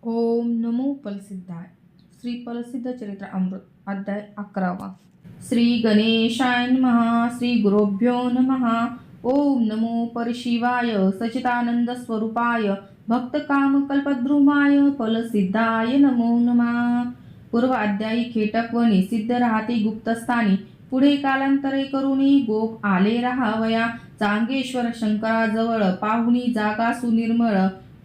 ओम नमो फलसिद्धाय. श्री फलसिद्ध चरित्र अमृत अध्याय 11. श्री गणेशाय नमः. श्री गुरुभ्यो नमः. ओम नमो परशिवाय सच्चिदानंद स्वरूपाय भक्त काम कल्पद्रुमाय फलसिद्धाय नमो नमः. पूर्व अध्यायी खेटक वनी सिद्ध राहती गुप्तस्थानी. पुढे कालांतरे करुणी गोप आले राहावया चांगेश्वर शंकराजवळ. पाहुणी जागा सुनिर्मळ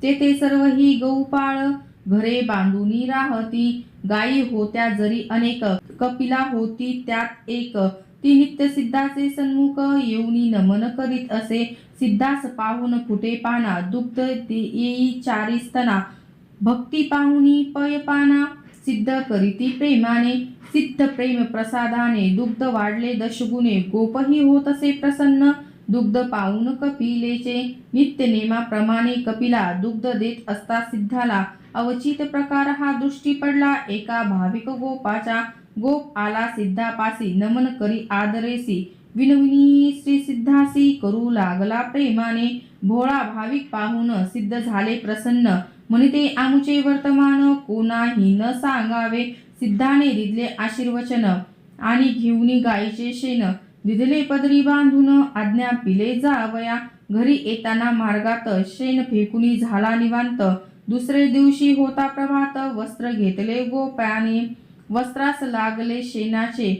तेथे सर्व ही गौपाळ. घरे बांधुनी राहती गायी होत्या जरी अनेक. कपिला होती त्यात एक. ती नित्य सिद्धाचे सन्मुख येऊनी नमन करीत असे. सिद्धास पाहून फुटे पाना दुग्ध येई चारी स्तना. भक्ती पाहुनी पय पाना सिद्ध करीती प्रेमाने. सिद्ध प्रेम प्रसादाने दुग्ध वाढले दशगुणे. गोपही होत असे प्रसन्न दुग्ध पाहून कपिलेचे. नित्य नेमाप्रमाणे कपिला दुग्ध देत असता सिद्धाला अवचित प्रकार हा दृष्टी पडला एका भाविक गोपाचा. गोप आला सिद्धापासी नमन करी आदरेसी. विनविनी श्री सिद्धासी करू लागला प्रेमाने. भोळा भाविक पाहून सिद्ध झाले प्रसन्न. म्हणते आमुचे वर्तमान कोणाही न सांगावे. सिद्धाने दिले आशीर्वचन आणि घेऊनी गायीचे शेण. दिदले पदरी बांधून आज्ञा पिले जावया. घरी येताना मार्गात शेण फेकुनी झाला निवांत. दुसरे दिवशी होता प्रभात वस्त्र घेतले गोप्याने. वस्त्रास लागले शेणाचे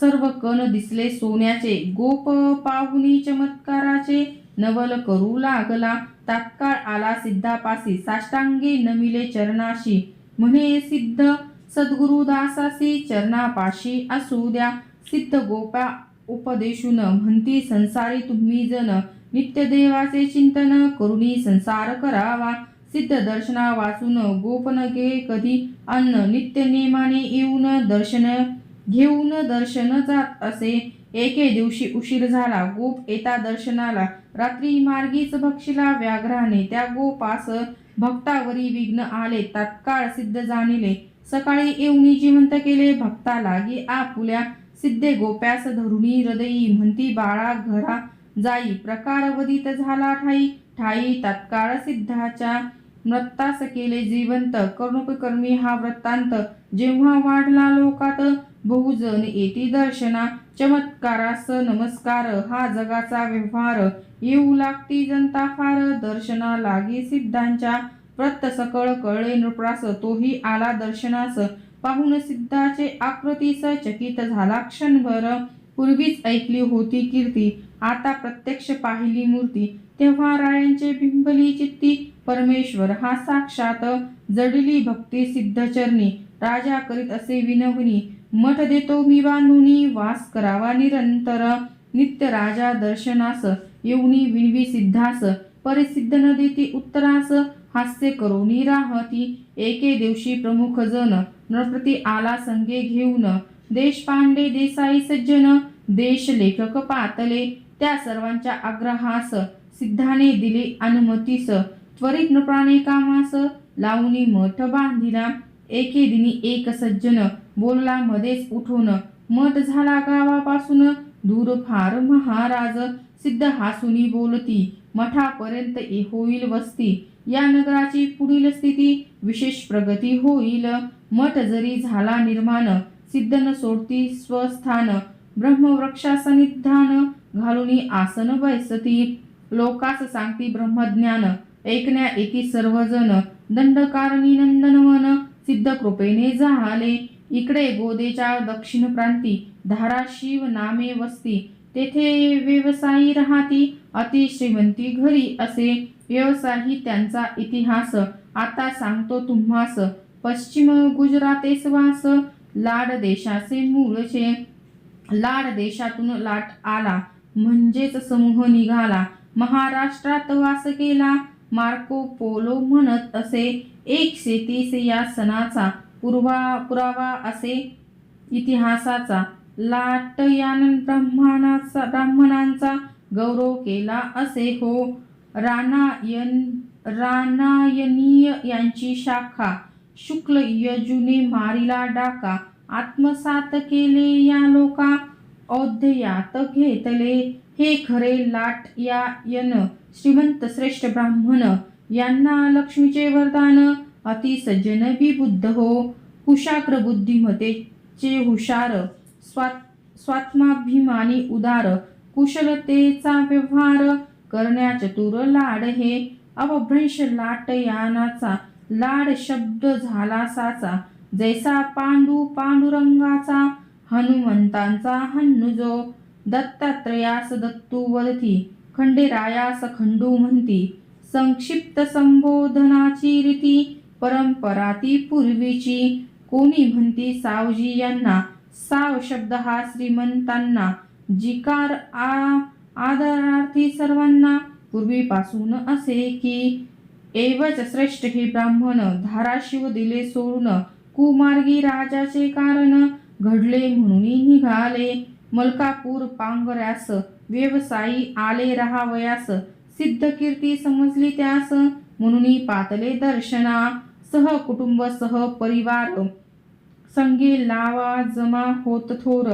सर्व कण दिसले सोन्याचे. गोप पाहुनी चमत्काराचे नवल करू लागला. तात्काळ आला सिद्धापासी साष्टांगी नमिले चरणाशी. म्हणे सिद्ध सद्गुरुदासासी चरणापाशी असू द्या. सिद्ध गोपा उपदेशून म्हणती संसारी तुम्ही जन. नित्य देवाचे चिंतन करुणी संसार करावा. सिद्ध दर्शना वाचून गोप न गे कधी अन्न. नित्य नेमाने येऊन दर्शन घेऊन दर्शन जात असे. एके दिवशी उशीर झाला गोप येता दर्शनाला. रात्री मार्गीच भक्षिला व्याघ्राने त्या गोपास. भक्तावरी विघ्न आले तात्काळ सिद्ध जाणिले. सकाळी येऊनी जिवंत केले भक्ता लागी आपुल्या. सिद्धे गोप्यास धरुणी हृदयी म्हणती बाळा घरा जाई. प्रकार वदित झाला ठाई ठाई तात्काळ सिद्धाच्या. मृत्तास केले जिवंत कर्णोपकर्मी हा वृत्तांत. जेव्हा वाढला लोकात बहुजन येती दर्शना. चमत्कारास नमस्कार हा जगाचा व्यवहार. येऊ लागती जनता फार दर्शना लागी सिद्धांच्या. प्रत सकळ कळले नृपरास तोही आला दर्शनास. पाहून सिद्धाचे आकृतीस चकित झाला क्षणभर. पूर्वीच ऐकली होती कीर्ती आता प्रत्यक्ष पाहिली मूर्ती. तेव्हा रायांचे बिंबली चित्ती परमेश्वर हा साक्षात. जडली भक्ती सिद्ध चरणी राजा करीत असे विनवणी. मठ देतो मी बांधुनी वास करावा निरंतर. नित्य राजा दर्शनास येऊनी विनवी सिद्धास. परिसिद्ध न देती उत्तरास हास्य करोनी राहती. एके दिवशी प्रमुख जन नृपती आला संगे घेऊन. देशपांडे देसाई सज्जन देश लेखक पातले. त्या सर्वांच्या आग्रहास सिद्धाने दिले अनुमतीस. त्वरित नृपाने कामास लावणी मठ बांधिला. एके दिनी एक सज्जन बोलला मध्येच उठून. मठ झाला गावापासून दूर फार महाराज. सिद्ध हासुनी बोलती मठापर्यंत होईल वस्ती. या नगराची पुढील स्थिती विशेष प्रगती होईल. मठ जरी झाला निर्माण सिद्ध न सोडती स्वस्थान. ब्रह्मवृक्षासनिधान घालुनी आसन बैसती. लोकास सांगती ब्रह्मज्ञान ऐकण्या येती सर्वजन. दंडकारणी नंदनवन सिद्ध कृपेने झाले. इकडे गोदेच्या दक्षिण प्रांती धाराशिव नामे वस्ती. तेथे व्यवसायी राहती अति श्रीमंती घरी असे. व्यवसायी त्यांचा इतिहास आता सांगतो तुम्हास. पश्चिम गुजरातेस वास लाड देशाचे मूळचे. लाड देशातून लाट आला म्हणजेच समूह निघाला. महाराष्ट्रात वास केला मार्को पोलो म्हणत असे. 130 या सणाचा पुरावा असे इतिहासाचा. लाट यान ब्राह्मणांचा गौरव केला असे हो. रानायनीय यांची शाखा शुक्ल यजुने मारिला डाका. आत्मसात केले या लोका औद्धयात घेतले. हे खरे लाट या यन श्रीमंत श्रेष्ठ ब्राह्मण. यांना लक्ष्मीचे वरदान अति सज्जन विबुद्ध हो. कुशाग्र बुद्धिमतेचे हुशार, स्वात्माभिमानी उदार, कुशलतेचा व्यवहार करण्या चतुर लाड हे. अपभ्रंश लाट यानाचा, लाड शब्द झाला साचा, जैसा पांडुरंगाचा, हनुमंतांचा हन्नू जो. दत्तात्रयास दत्तू वदती, खंडेरायास खंडू म्हणती, संक्षिप्त संबोधनाची रीती, परंपरा ती पूर्वीची. कोणी म्हणती सावजी यांना, साव शब्द हा श्रीमंतांना, जिकार आदरार्थी सर्वांना. पूर्वीपासून असे की एवच श्रेष्ठ हे ब्राह्मण, धाराशिव दिले सोडून, कुमार्गी राजाचे कारण, घडले म्हणून निघाले मलकापूर पांगऱ्यास, व्यवसायी आले राहावयास, सिद्ध कीर्ती समजली त्यास, म्हणून पातले दर्शना, सहकुटुंब सहपरिवार, संगे लावा जमा होत थोर,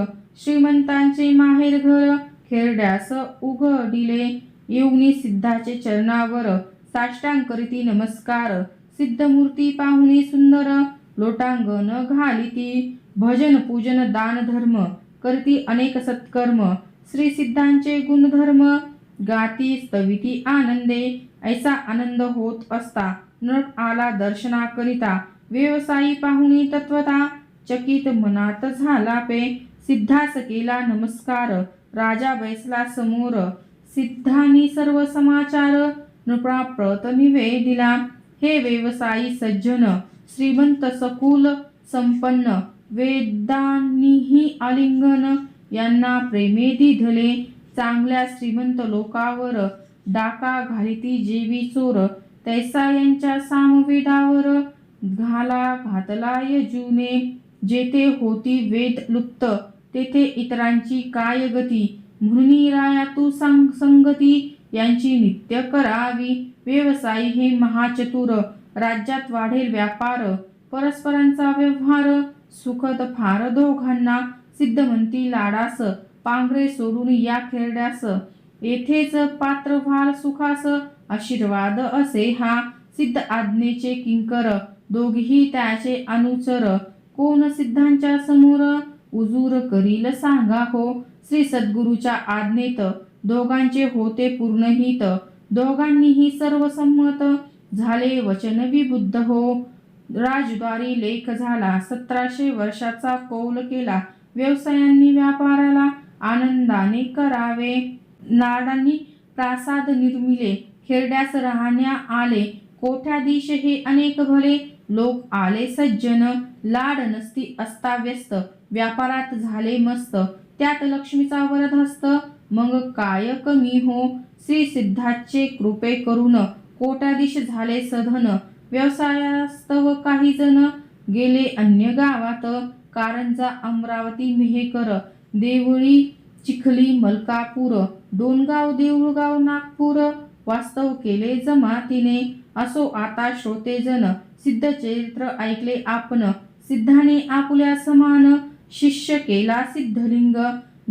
श्रीमंतांचे माहेर घर, खेरड्यास उघडिले येऊनी सिद्धाचे चरणावर, साष्टांग करीती नमस्कार, सिद्धमूर्ती पाहुणी सुंदर, लोटांगण घालिती, भजन पूजन दान धर्म, करती अनेक सत्कर्म, श्री सिद्धांचे गुणधर्म, गाती स्तविती आनंदे. ऐसा आनंद होत असता नट आला दर्शनाकरिता, व्यवसायी पाहुणी तत्वता, चकित मनात झाला पे, सिद्धास केला नमस्कार, राजा बैसला समोर, सिद्धांनी सर्व समाचार, नृपाप्रत निवेदिला. हे व्यवसायी सज्जन, श्रीमंत सकुल संपन्न, वेदांनीही आलिंगन, यांना प्रेमे दिधले, चांगल्या श्रीमंत लोकावर, डाका घालिती जेवी चोर, तैसा यांच्या सामवेदावर, घातला यजुने, जेथे होती वेद लुप्त, तेथे इतरांची काय गती, म्हणून राया तू संगती, यांची नित्य करावी. व्यवसायी हे महाचतुर, राज्यात वाढेल व्यापार, परस्परांचा व्यवहार, सुखद फार दोघांना, सिद्ध म्हणती लाडास, पांघरे सोडून या खेरड्यास, येथेच पात्र व्हाल सुखास, आशीर्वाद असे हा, सिद्ध आज्ञेचे किंकर, दोघेही त्याचे अनुचर, कोण सिद्धांच्या समोर, उजूर करील सांगा हो. श्री सद्गुरूच्या आज्ञेत, दोघांचे होते पूर्णहित, दोघांनीही सर्व संमत, झाले वचन विबुद्ध हो. राजद्वारी लेख झाला, 1700 वर्षाचा कौल केला, व्यवसायांनी व्यापाराला, आनंदाने करावे. नाडांनी प्रासाद निर्मिले, खेरड्यास राहण्या आले, कोठ्याधीश हे अनेक भले, लोक आले सज्जन, लाड नसती अस्ताव्यस्त, व्यापारात झाले मस्त, त्यात लक्ष्मीचा वरद हस्त, मग काय कमी हो. श्री सिद्धाचे कृपे करून, कोट्याधीश झाले सधन, व्यवसायास्तव काही जण, गेले अन्य गावात, कारंजा अमरावती मेहकर, देवळी चिखली मलकापूर, डोणगाव देऊळगाव नागपूर, वास्तव केले जमातीने. असो आता श्रोतेजन, सिद्ध चरित्र ऐकले आपण, सिद्धाने आपुल्या समान, शिष्य केला सिद्धलिंग,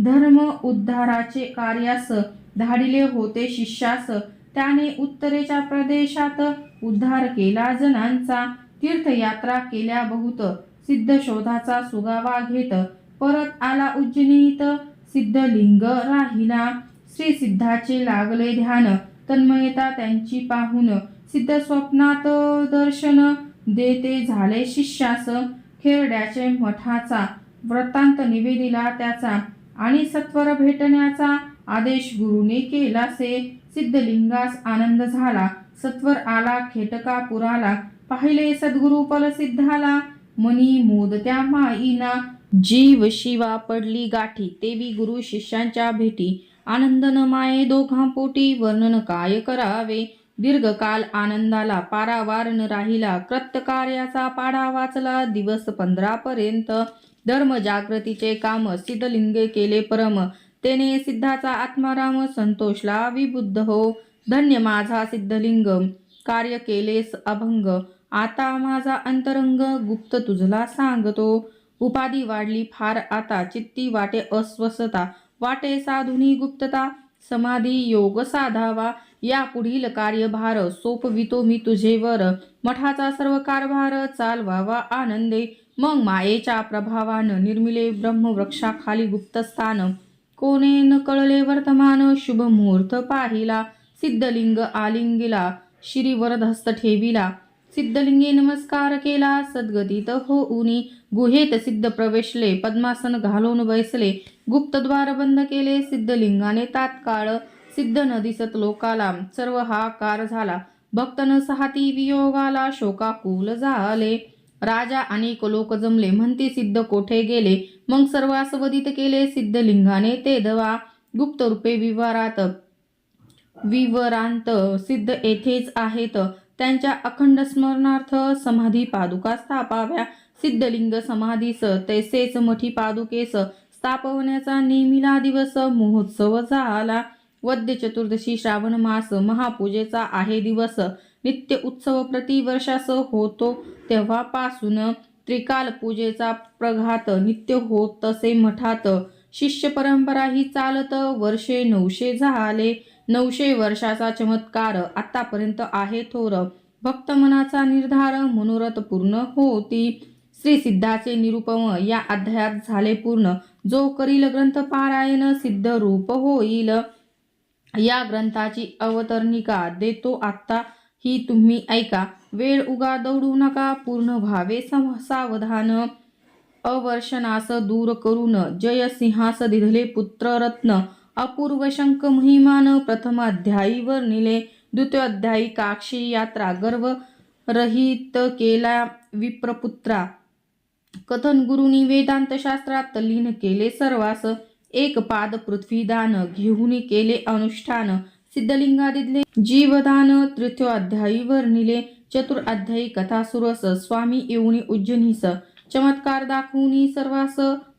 धर्म उद्धाराचे कार्यास, धाडिले होते शिष्यास, त्याने उत्तरेच्या प्रदेशात, उद्धार केला जनांचा, तीर्थयात्रा केल्या बहुत, सिद्ध शोधाचा सुगावा घेत, परत आला उज्जैनीत, सिद्धलिंग राहिला. श्री सिद्धाचे लागले ध्यान, तन्मयता त्यांची पाहून, सिद्ध स्वप्नात दर्शन देते झाले शिष्यास, खेरड्याचे मठाचा वृत्तांत निवेदिला त्याचा, आणि सत्वर भेटण्याचा आदेश गुरुने केलासे. सिद्धलिंगास आनंद झाला, सत्वर आला खेटकापुराला, पाहिले सद्गुरु फलसिद्धाला, मनी मोदत्या माईना, जीव शिवा पडली गाठी, तेवी गुरु शिष्यांच्या भेटी, आनंद न माये दोघां पोटी, वर्णन काय करावे. दीर्घकाल आनंदाला पारावार न राहिला, कृतकार्याचा पाढा वाचला, दिवस 15 पर्यंत, धर्म जागृतीचे काम, सिद्धलिंगे केले परम, तेने सिद्धाचा आत्माराम, संतोषला विबुद्ध हो. धन्य माझा सिद्धलिंग, कार्य केलेस अभंग, आता माझा अंतरंग, गुप्त तुझला सांगतो. उपाधी वाढली फार आता, चित्ती वाटे अस्वस्थता, वाटे साधुनी गुप्तता, समाधी योग साधावा, या पुढील कार्यभार सोपवितो मी तुझेवर. मठाचा सर्व कारभार चालवावा आनंदे. मग मायेच्या प्रभावानं निर्मिले ब्रह्मवृक्षाखाली गुप्तस्थान. कोणे न कळले वर्तमान शुभ मुहूर्त पाहिला. सिद्धलिंग आलिंगिला श्री वरदहस्त ठेविला. सिद्धलिंगे नमस्कार केला सद्गतीत होऊनी. गुहेत सिद्ध प्रवेशले पद्मासन घालून बैसले. गुप्तद्वार बंद केले सिद्धलिंगाने तात्काळ. सिद्ध न दिसत लोकाला सर्व हाकार झाला. भक्त न साहती वियोगाला शोकाकुल झाले. राजा अनेक लोक जमले म्हणती सिद्ध कोठे गेले. मग सर्वास वदित केले सिद्धलिंगाने ते दवा. गुप्त रूपे विवरांत सिद्ध येथेच आहेत. त्यांच्या अखंड स्मरणार्थ समाधी पादुका स्थापाव्या. सिद्धलिंग समाधीस तैसेच मठी पादुकेस स्थापवण्याचा नेमिला दिवस महोत्सव झाला. वद्य चतुर्दशी श्रावण मास महापूजेचा आहे दिवस. नित्य उत्सव प्रतिवर्षास होतो तेव्हापासून त्रिकाल पूजेचा प्रघात नित्य होत तसे मठात. शिष्य परंपरा ही चालत वर्षे 900 झाले. 900 वर्षाचा चमत्कार आतापर्यंत आहे थोर. भक्त मनाचा निर्धार मनोरथ पूर्ण होती. श्री सिद्धाचे निरुपम या अध्यायात झाले पूर्ण. जो करील ग्रंथ पारायण सिद्ध रूप होईल. या ग्रंथाची अवतरणिका देतो आत्ता ही तुम्ही ऐका. वेळ उगा दौडू नका पूर्ण व्हावे सावधान. अवर्षणास दूर करून जयसिंहास दिधले पुत्ररत्न. अपूर्व शंख महिमान प्रथम अध्यायी वर्णिले. द्वितीय अध्यायी काक्षी यात्रा गर्व रहित केला विप्रपुत्रा. कथन गुरुनी वेदांत शास्त्रात लीन केले सर्वास. एक पाद पृथ्वीदान घेऊन केले अनुष्ठान. सिद्धलिंगादिले जीवदान तृतीय अध्यायी वर्णिले. चतुर अध्यायी कथा सुरस स्वामी येऊनी उज्जैनीस. चमत्कार दाखवून सर्वास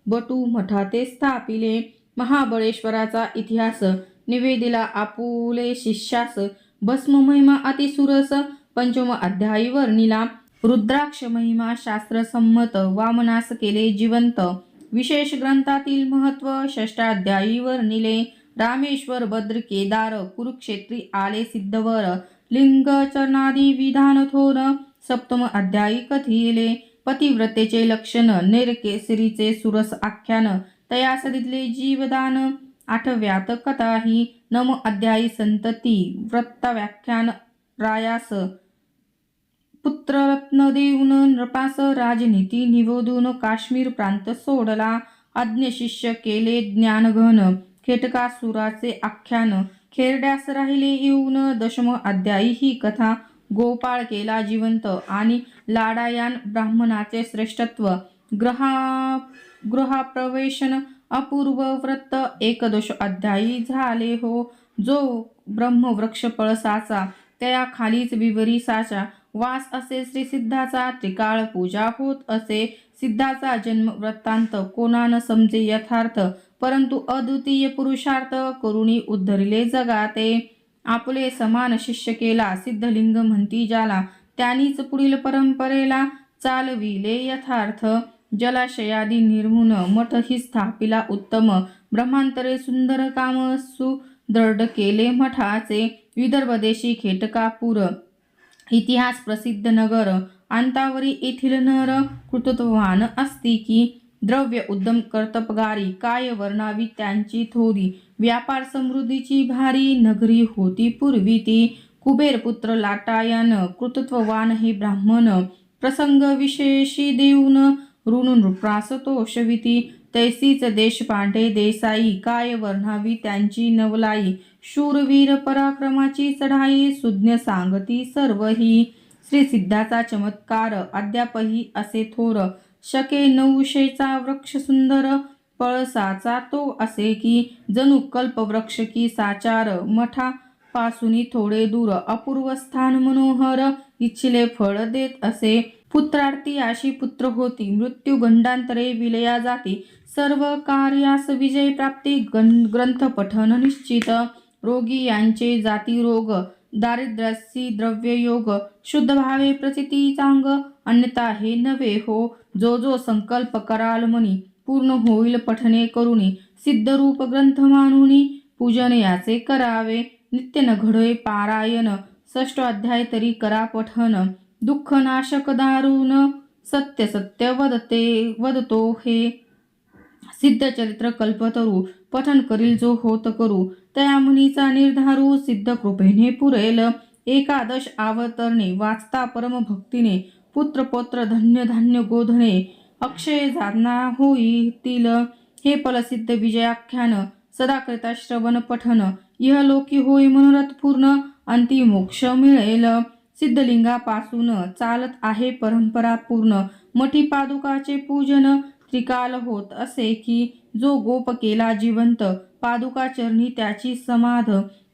बटू मठाते स्थापिले. महाबळेश्वराचा इतिहास निवेदिला आपुले शिष्यास. भस्म महिमा अतिसुरस पंचम अध्यायी वर्णिला. रुद्राक्ष महिमा शास्त्रसंमत वामनास केले जिवंत. विशेष ग्रंथातील महत्व षष्ठाध्यायी वर्णिले. रामेश्वर बद्र केदार कुरुक्षेत्री आले सिद्धवर. लिंग चरणादी विधान थोर सप्तम अध्यायी कथिले. पतिव्रतेचे लक्षण नेरकेसरीचे सुरस आख्यान. तयास दिले जीवदान आठव्यात कथाही. नम अध्यायी संतती व्रतव्याख्यान रायास. पुत्ररत्न देऊन नृपास राजनीती निवोधून काश्मीर प्रांत सोडला. अज्ञ शिष्य केले ज्ञानघन खेटकासुराचे आख्यान. खेरड्यास राहिले येऊन दशम अध्यायी ही कथा. गोपाळ केला जिवंत आणि लाडायान ब्राह्मणाचे श्रेष्ठत्व. गृहाप्रवेशन अपूर्व व्रत एकदोष अध्यायी झाले हो. जो ब्रह्मवृक्ष पळसाचा त्या खालीच विवरिसाचा वास असे. श्री सिद्धाचा त्रिकाळ पूजा होत असे. सिद्धाचा जन्म वृत्तांत कोणा न समजे यथार्थ. परंतु अद्वितीय पुरुषार्थ करुणी उद्धरिले जगाते. आपले समान शिष्य केला सिद्धलिंग म्हणती ज्याला. त्यांनीच पुढील परंपरेला चालविले यथार्थ. जलाशयादी निर्मून मठ ही स्थापिला उत्तम. ब्रह्मांतरे सुंदर काम सुदृढ केले मठाचे. विदर्भ देशी खेटकापूर इतिहास प्रसिद्ध नगर. अंतावरी येथील नर कर्तृत्ववान असती की. द्रव्य उद्यम कर्तपगारी काय वर्णावी त्यांची थोरी. व्यापार समृद्धीची भारी नगरी होती पूर्वी ती. कुबेर पुत्र लाटायन कर्तृत्ववान हे ब्राह्मण. प्रसंग विशेषी देऊन ऋण नृपास तोषविती. तैसीच देशपांडे देसाई काय वर्णावी त्यांची नवलाई. शूरवीर पराक्रमाची चढाई सुज्ञ सांगती सर्वही. श्री सिद्धाचा चमत्कार अद्यापही असे थोर. शके 900चा वृक्ष सुंदर पळसाचा तो असे की. जणू कल्पवृक्ष की साचार. मठापासून थोडे दूर अपूर्व स्थान मनोहर. इच्छिले फळ देत असे. पुत्रार्थी अशी पुत्र होती. मृत्यू गंडांतरे विलया जाती. सर्व कार्यास विजय प्राप्ती. ग्रंथ पठन निश्चित. रोगी यांचे जाती रोग. दारिद्र्यासी द्रव्ययोग. शुद्ध भावे प्रचिती चांग. अन्यथा हे नव्हे हो. जो जो संकल्प कराल मनी पूर्ण होईल पठणे करुणी. सिद्धरूप ग्रंथ मानुनी पूजन याचे करावे. नित्य न घडोय पारायण, 6 अध्याय तरी करा पठन, दुःख नाशक दारुण, सत्य सत्य वदतो हे, सिद्ध चरित्र कल्पतरू, पठन करील जो होत करू, तया मुनीचा निर्धारू, सिद्ध कृपेने पुरेल, एकादश अवतरणे, वाचता परम भक्तीने, पुत्र पौत्र धन्य धान्य गोधने, अक्षय जातना होईतील, हे फलसिद्ध विजयाख्यान, सदा करिता श्रवण पठन, इहलोकी होई मनोरथ पूर्ण, अंती मोक्ष मिळेल, सिद्धलिंगापासून चालत आहे परंपरा पूर्ण, मठी पादुकाचे पूजन, त्रिकाल होत असे की, जो गोप केला जिवंत, पादुका चरणी त्याची समाध,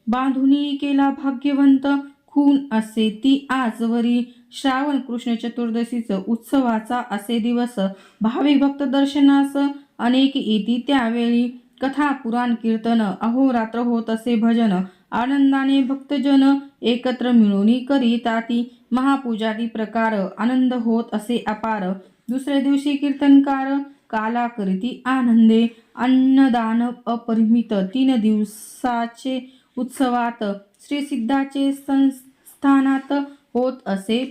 बांधुनी केला भाग्यवंत, खून असे ती आजवरी, श्रावण कृष्ण चतुर्दशीच उत्सवाचा असे दिवस, भाविक भक्त दर्शनास अनेक येती त्यावेळी, कथा पुराण कीर्तन, अहोरात्र होत असे भजन, आनंदाने भक्तजन एकत्र मिळून करीताती, महापूजादी प्रकार, आनंद होत असे अपार, दुसऱ्या दिवशी कीर्तनकार काला करीती आनंदे, अन्नदान अपरिमित, 3 दिवसाचे उत्सवात, श्री सिद्धाचे संस्थानात होत असे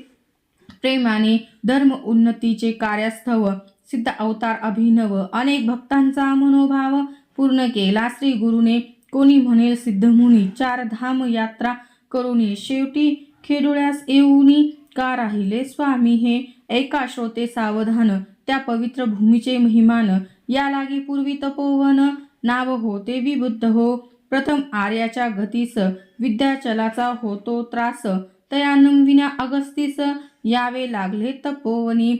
प्रेमाने, धर्म उन्नतीचे कार्यास्थव, सिद्ध अवतार अभिनव, अनेक भक्तांचा मनोभाव पूर्ण केला श्री गुरुने, कोणी म्हणेल सिद्धमुनी, 4 धाम यात्रा करुणी, शेवटी खेडोळ्यास येऊनी, का राहिले स्वामी हे, ऐका श्रोते सावधान, त्या पवित्र भूमीचे महिमान, या लागी पूर्वी तपोवन, नाव होते विबुद्ध हो, प्रथम आर्याच्या गतीस, विद्याचलाचा होतो त्रास, तयानम विना अगस्तीस, यावे लागले तपोवनी,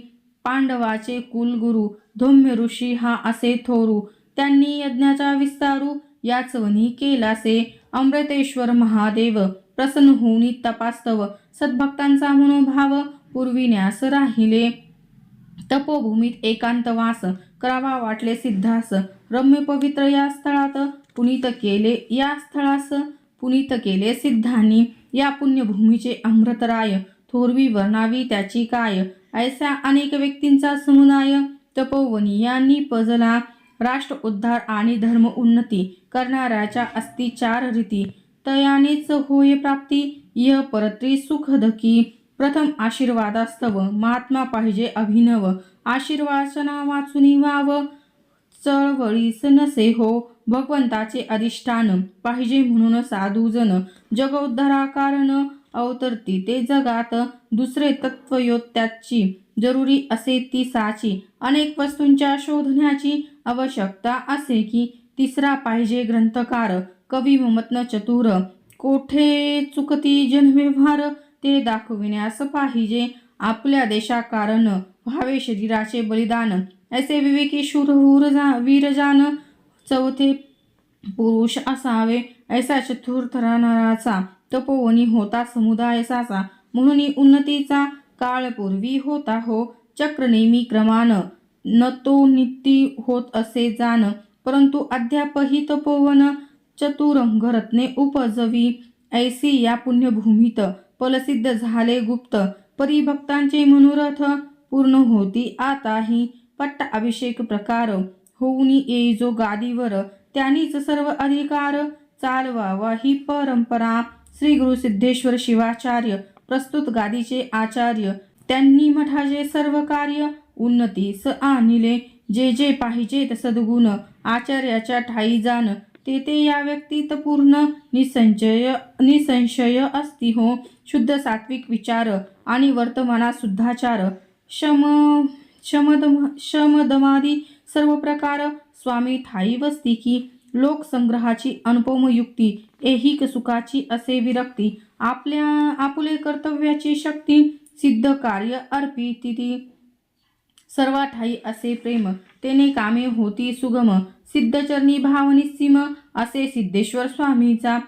पांडवाचे कुलगुरु, धौम्य ऋषी हा असे थोरू, त्यांनी यज्ञाचा विस्तारू, याच वनी केलासे, अमृतेश्वर महादेव, प्रसन्न होऊनी तपास्तव, सद्भक्तांचा मनोभाव पुरविण्यास राहिले, तपोभूमीत एकांतवास करावा वाटले सिद्धास, रम्य पवित्र या स्थळात पुनीत केले सिद्धांनी, या पुण्यभूमीचे अमृतराय, थोरवी वर्णावी त्याची काय, ऐसा अनेक व्यक्तींचा समुदाय, तपोवनी यांनी पजला, राष्ट्र उद्धार आणि धर्म उन्नती करणाऱ्याच्या असती 4 रीती, तयानेच होय प्राप्ती, इह परत्री सुखदकी, प्रथम आशीर्वादास्तव, महात्मा पाहिजे अभिनव, आशीर्वाचना वाचुनी वाव, चळवळीस नसे हो, भगवंताचे अधिष्ठान, पाहिजे म्हणून साधूजन, जगोद्धारा कारण, अवतरती ते जगात, दुसरे तत्वयोत्याची, जरुरी असे ती साची, अनेक वस्तूंच्या शोधण्याची आवश्यकता असे की, तिसरा पाहिजे ग्रंथकार, कवी ममत्न चतुर, कोठे चुकती जनव्यवहार, ते दाखविण्यास पाहिजे, आपल्या देशाकारण, व्हावे शरीराचे बलिदान, ऐसे विवेकी शूरहूर वीरजान, चौथे पुरुष असावे, ऐसा चतुर्थ नराचा, तपोवनी होता समुदाय साचा, म्हणून उन्नतीचा काळ पूर्वी होता हो, चक्र नेमी क्रमान, न तो नित्य होत असे जाण, परंतु अद्यापही तपोवन, चतुरंग रत्ने उपजवी, ऐसी या पुण्यभूमीत, फलसिद्ध झाले गुप्त, परिभक्तांचे मनोरथ पूर्ण होती आताही, पट्ट अभिषेक प्रकार, होऊन येई जो गादीवर, त्यांनीच सर्व अधिकार, चालवावा ही परंपरा, श्री गुरु सिद्धेश्वर शिवाचार्य, प्रस्तुत गादीचे आचार्य, त्यांनी मठाचे सर्व कार्य उन्नतीस आणले, जे जे पाहिजेत सद्गुण, आचार्याच्या ठाई जाण, ते या व्यक्तीत पूर्ण निसंशय असती हो, शुद्ध सात्विक विचार आणि वर्तमानात शुद्धाचार, शमदमादी सर्व प्रकार, स्वामी ठाई वसती की, लोकसंग्रहाची अनुपम युक्ती, ऐहिक सुखाची असे विरक्ती, आपुले कर्तव्याची शक्ती, सिद्ध कार्य अर्पिती, सर्वा ठाई असे प्रेम, तेने कामे होती सुगम, सिद्धचरणी भाव निस्सीम, असे सिद्धेश्वर स्वामीचा,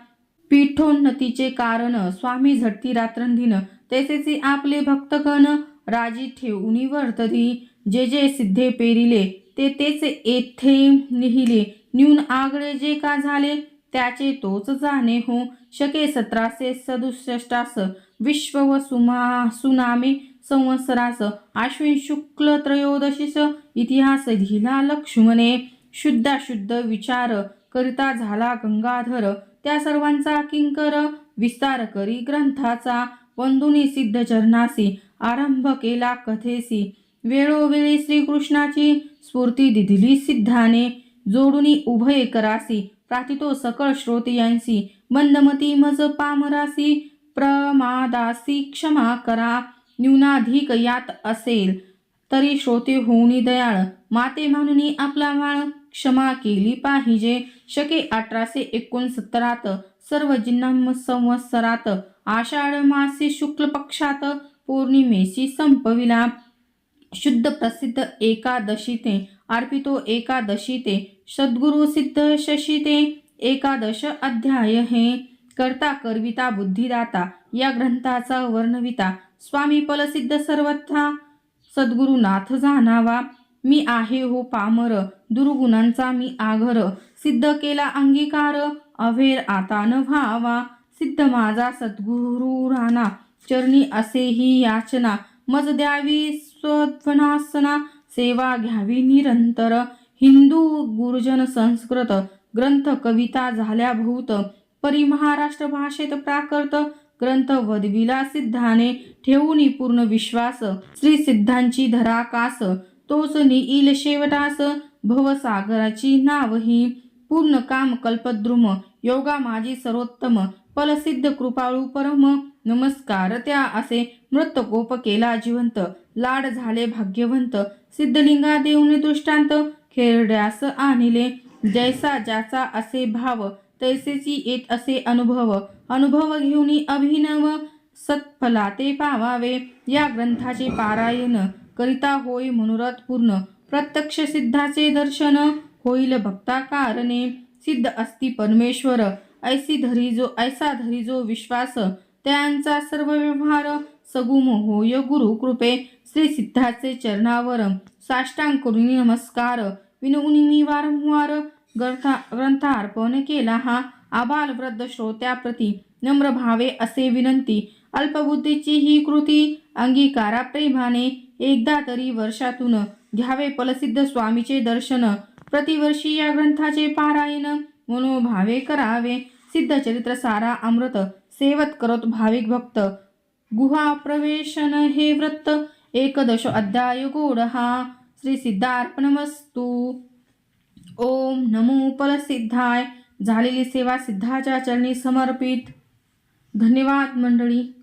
पीठोन्नतीचे कारण, स्वामी झटती रात्रंदिन, तैसेचे आपले भक्तगण, राजी ठेवून वर्तती, जे जे सिद्धे पेरिले, तेच येथे लिहिले, न्यून आगळे जे का झाले, त्याचे तोच जाणे हो, शके 1767 विश्व व सुनामे संवत्सरास, आश्विन शुक्ल त्रयोदशीस, इतिहास लिहिला लक्ष्मणे, शुद्धाशुद्ध विचार करिता झाला गंगाधर, त्या सर्वांचा किंकर विस्तार करी ग्रंथाचा वंदुनी सिद्ध चरणासी आरंभ केला कथेसी वेळोवेळी श्रीकृष्णाची स्फूर्ती दिली सिद्धाने जोडुनी उभय करासी प्राथितो सकळ श्रोतियांसी मंदमती मज पामरासी प्रमादासी क्षमा करा न्यूनाधिक यात असेल तरी श्रोते होऊनी दयाळ माते म्हणून आपला वाळ क्षमा केली पाहिजे शके 1869 सर्व जिन्नाम संवत्सरात आषाढ मासी शुक्ल पक्षात पौर्णिमेशी संपविला शुद्ध प्रसिद्ध एकादशीते अर्पितो एकादशीते सद्गुरु सिद्ध शशीते एकादश अध्याय हे करता करविता बुद्धिदाता या ग्रंथाचा वर्णविता स्वामी फलसिद्ध सर्वथा सद्गुरुनाथ जाणावा मी आहे हो पामर दुर्गुणांचा मी आघर सिद्ध केला अंगीकार अभेर आता न व्हावा सिद्ध माझा सद्गुरु राणा चरणी असे ही याचना मज द्यावी स्वध्वनासना सेवा घ्यावी निरंतर हिंदू गुरुजन संस्कृत ग्रंथ कविता झाल्या भूत परी महाराष्ट्र भाषेत प्राकृत ग्रंथ वदविला सिद्धाने ठेवून पूर्ण विश्वास श्री सिद्धांची धराकास तोच नेईल शेवटास भवसागराची नावही पूर्ण काम कल्पद्रुम योगा माझी सर्वोत्तम फलसिद्ध कृपाळू परम नमस्कार त्या असे मृतकोप केला जिवंत लाड झाले भाग्यवंत सिद्धलिंगा देऊन दृष्टांत खेरड्यास आणिले जैसा ज्याचा असे भाव तैसेची येत असे अनुभव घेऊन अभिनव सत्फलाते पावावे या ग्रंथाचे पारायण करिता होय मनोरथ पूर्ण प्रत्यक्ष सिद्धाचे दर्शन होईल भक्ता कारणे सिद्ध अस्ति परमेश्वर ऐसा धरी जो विश्वास त्यांचा सर्व व्यवहार सगुम होय गुरु कृपे श्री सिद्धाचे चरणावर साष्टांग करून नमस्कार विनवून मी वारंवार ग्रंथार्पण केला हा आबाल वृद्ध श्रोत्याप्रती नम्र भावे असे विनंती अल्पबुद्धीची ही कृती अंगीकारा प्रेमाने एकदा तरी वर्षातून घ्यावे फलसिद्ध स्वामीचे दर्शन प्रतिवर्षी या ग्रंथाचे पारायण मनोभावे करावे सिद्ध चरित्र सारा अमृत सेवत करत भाविक भक्त गुहा प्रवेशन हे व्रत एकदश अध्याय गोड हा श्री सिद्धार्पणमस्तु ओम नमो फलसिद्धाय झालेली सेवा सिद्धाच्या चरणी समर्पित धन्यवाद मंडळी.